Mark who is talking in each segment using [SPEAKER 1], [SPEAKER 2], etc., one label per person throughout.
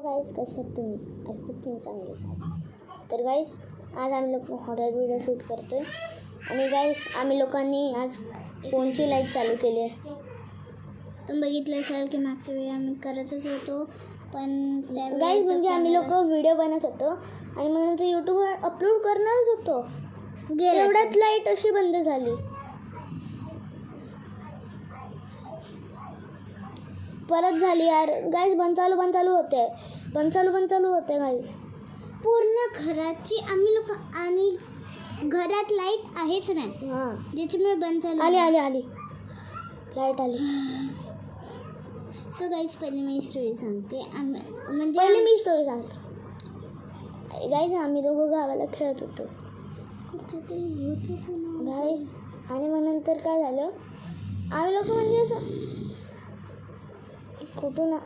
[SPEAKER 1] Guys कसे आहेत तुम्ही? आय होप तुम्ही चांगले असाल. तर गाइस आज आम्ही लोक हॉरर व्हिडिओ शूट करतो आहे आणि गाइस आम्ही लोकांनी आज फोनची लाईट चालू केली आहे.
[SPEAKER 2] तुम्ही बघितलं असाल की मागच्या वेळी आम्ही करतच होतो पण
[SPEAKER 1] गाइस म्हणजे आम्ही लोक व्हिडिओ बनत होतो आणि मग नंतर यूट्यूबवर अपलोड करणारच होतो. एवढ्यात लाईट अशी बंद झाली. परत झाली यार. गाइस बंद चालू होते गाइस.
[SPEAKER 2] पूर्ण घराची आम्ही लोक आणि घरात लाईट आहेच नाही.
[SPEAKER 1] हां
[SPEAKER 2] ज्याच्यामुळे बंद चालू
[SPEAKER 1] आली लाईट आली.
[SPEAKER 2] सो गाईस पहिले मी स्टोरी सांगते.
[SPEAKER 1] गाईज आम्ही दोघं गावाला खेळत होतो गाईज आणि मग नंतर काय झालं, आम्ही लोक म्हणजे असं कुठून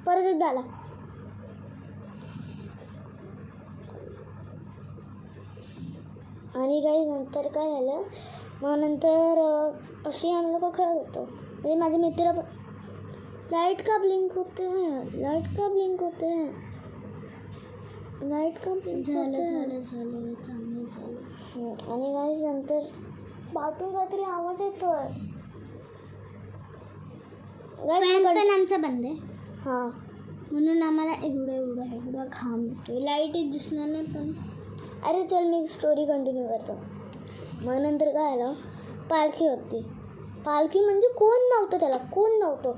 [SPEAKER 1] परत एकदा आला. आणि गाईज नंतर काय झालं, मग नंतर अशी आम्ही लोक खेळत होतो. म्हणजे माझे मित्र पण लाइट का ब्लिंक होते हैं आणि गाईज नंतर बाटून काहीतरी आवाज येतोय.
[SPEAKER 2] पण आमचा बंद आहे.
[SPEAKER 1] हां
[SPEAKER 2] म्हणून आम्हाला एवढा घाम येतोय. लाईट दिसणार नाही पण
[SPEAKER 1] अरे चल मी स्टोरी कंटिन्यू करतो. मग नंतर काय आलं, पालखी होती. पालखी म्हणजे कोण नव्हतं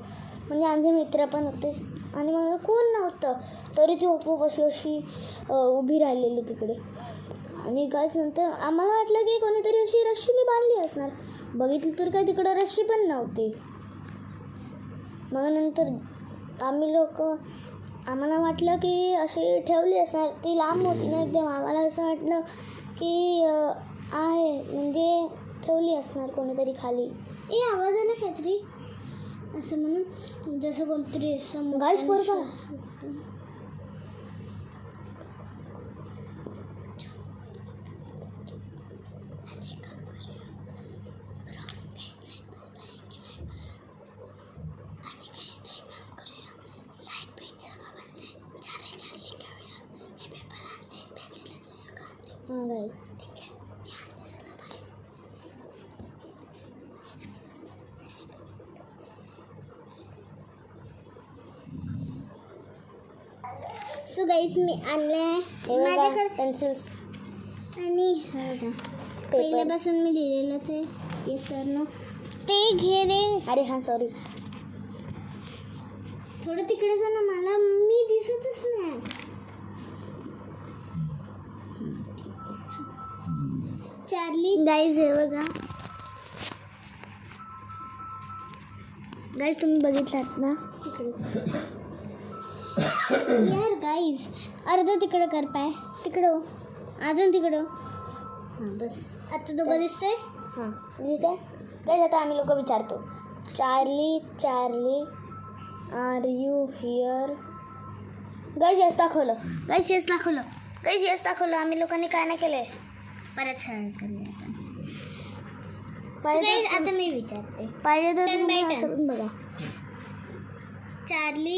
[SPEAKER 1] म्हणजे आमचे मित्र पण होते आणि मग कोण नव्हतं तरी ती ओपोपाशी अशी उभी राहिलेली तिकडे. आणि गाईस नंतर आम्हाला वाटलं की कोणीतरी अशी रश्शीने बांधली असणार. बघितली तर काय तिकडं रश्शी पण नव्हती. मग नंतर आम्हाला वाटलं की अशी ठेवली असणार. ती लांब होती ना एकदम. आम्हाला असं वाटलं की आहे म्हणजे ठेवली असणार कोणीतरी खाली.
[SPEAKER 2] आवाज आला काहीतरी असं म्हणून जसं कोणतरी
[SPEAKER 1] गाईस बरोबर हां गाईस
[SPEAKER 2] सो गाईस मी आणले माझ्याकडे
[SPEAKER 1] पेन्सिल्स
[SPEAKER 2] आणि पहिल्यापासून मी लिहिलेलंच आहे. येस सर नो ते घे रे.
[SPEAKER 1] अरे हां सॉरी.
[SPEAKER 2] थोडं तिकडे जा ना, मला मी दिसतच नाही. चार्ली
[SPEAKER 1] गाईज हे बघा. गाईज तुम्ही बघितलात ना
[SPEAKER 2] तिकडेच यार. गाईज अर्ध तिकडं कर पाय तिकडं अजून तिकडं. हां बस आता दोघं दिसतंय.
[SPEAKER 1] हां दिसतंय. गाईज आता आम्ही लोक विचारतो, Charlie are you here. Guys yes दाखवलं. आम्ही लोकांनी काय नाही केलंय.
[SPEAKER 2] परत सरळ करूया आपण.
[SPEAKER 1] पाहिजे
[SPEAKER 2] आता मी विचारते.
[SPEAKER 1] पाहिजे तर
[SPEAKER 2] Turn by
[SPEAKER 1] तुम्ही
[SPEAKER 2] turn.
[SPEAKER 1] असं पण बघा.
[SPEAKER 2] चार्ली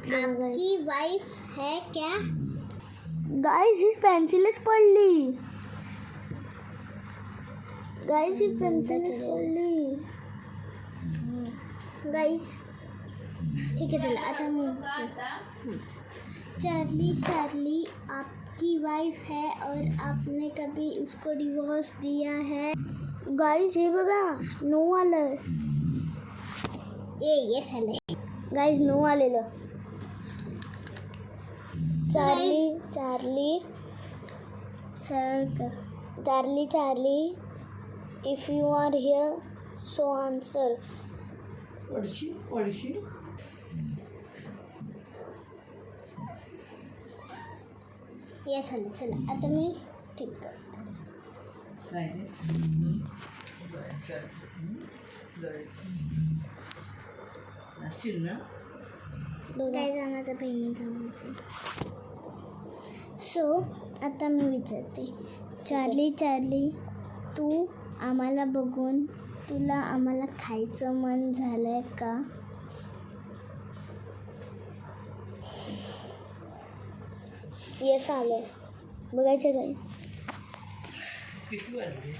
[SPEAKER 2] आपकी वाइफ है क्या?
[SPEAKER 1] गाईज ही पेन्सिलच पडली. गाईज
[SPEAKER 2] ठीक है चला आता मैं चार्ली आपकी वाइफ है और आपने कभी उसको डिवोर्स दिया है?
[SPEAKER 1] गाईज हे बघा नो आलं.
[SPEAKER 2] येस आले.
[SPEAKER 1] गाईज नो आलेलं. Charlie if you are here so answer.
[SPEAKER 2] Yes आले. चला आता मी ठीक करतो. काय जाण्याचा बहिणी. सो आता मी विचारते, चार्ली तू आम्हाला बघून तुला आम्हाला खायचं मन झालंय का?
[SPEAKER 1] येस आलं बघायचं काय
[SPEAKER 3] किती वाजले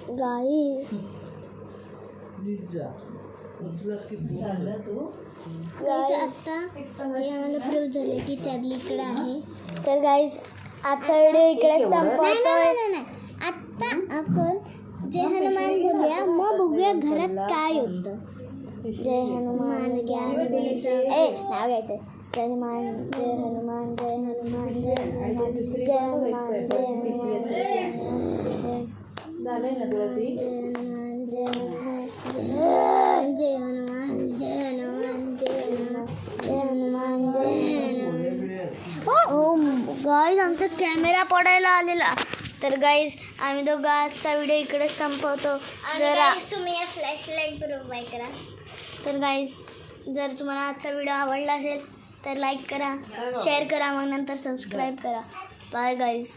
[SPEAKER 3] 3:30
[SPEAKER 1] गाईस
[SPEAKER 2] आता हे आम्हाला प्रूव्ह झालं की चार्ली इकडे आहे.
[SPEAKER 1] तर गाईज आजचा व्हिडिओ इकडे संपवतोय.
[SPEAKER 2] नाही. आता आपण जय हनुमान बोलूया, मग बघूया घरात काय होतं.
[SPEAKER 1] जय हनुमान
[SPEAKER 2] ज्ञान
[SPEAKER 1] नाव घ्यायचं जय हनुमान जय हनुमान जय हनुमान जय हनुमान जय हनुमान जय हनुमान
[SPEAKER 3] झालंय ना तुला ती
[SPEAKER 2] जय हनुमान जय हनुमान जय हनुमान
[SPEAKER 1] गाईज आमचा कॅमेरा पडायला आलेला. तर गाईज आम्ही दोघं आजचा व्हिडिओ इकडे संपवतो. जरा
[SPEAKER 2] तुम्ही या फ्लॅशलाईट बरोबर करा.
[SPEAKER 1] तर गाईज जर तुम्हाला आजचा व्हिडिओ आवडला असेल तर लाईक करा, शेअर करा, मग नंतर सबस्क्राईब करा. Bye guys.